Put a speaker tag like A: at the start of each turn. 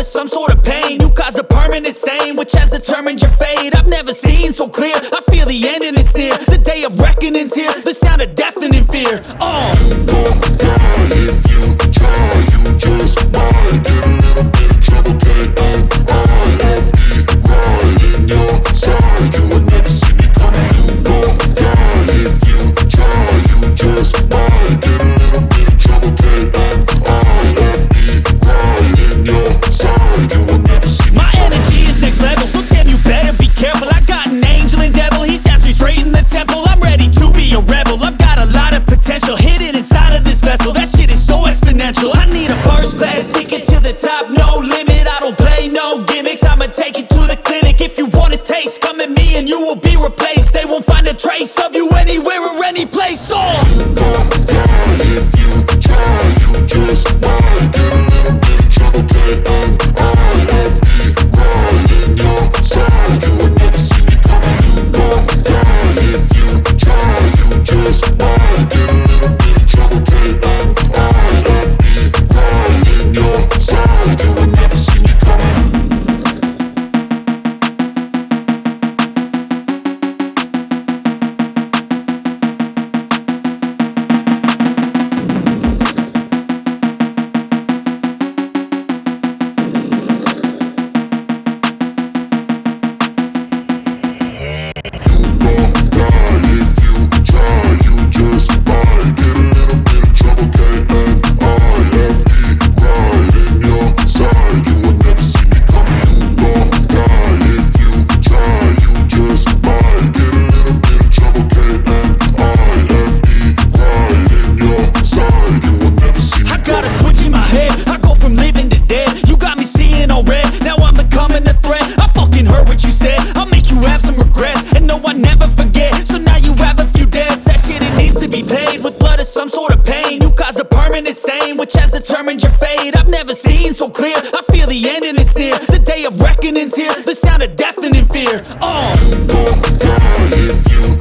A: some sort of pain. You caused a permanent stain, which has determined your fate. I've never seen so clear, I feel the end and it's near. The day of reckoning's here, the sound of deafening fear.
B: You gon' die if you try, you just might get a little bit of trouble, K-N-I-F-E, right in your side. You would never see me coming. You gon' die if you try, you just might get a little bit of trouble, K-N-I-F-E, right in your side. You would never see me
A: My energy is next level, so damn you better be careful. I got an angel and devil, he snaps me straight in the temple. I'm ready to be a rebel, I've got a lot of potential hidden inside of this vessel. That shit is so exponential. I need a first class ticket to the top, no limit. I don't play no gimmicks, I'ma take you to the clinic. If you want a taste, come at me and you will be replaced. They won't find a trace of you anywhere or any place.
B: You gon' die if you try, you just might get a little bit of trouble, K-N-I-F-E, right in your side. You would never see me coming. You gon' die if you try, you just might get a little bit of trouble, K-N-I-F-E, right in your side. You would never see me coming.
A: Some sort of pain, you caused a permanent stain, which has determined your fate. I've never seen so clear, I feel the end and it's near. The day of reckoning's here, the sound of deafening fear.
B: You gon' die if you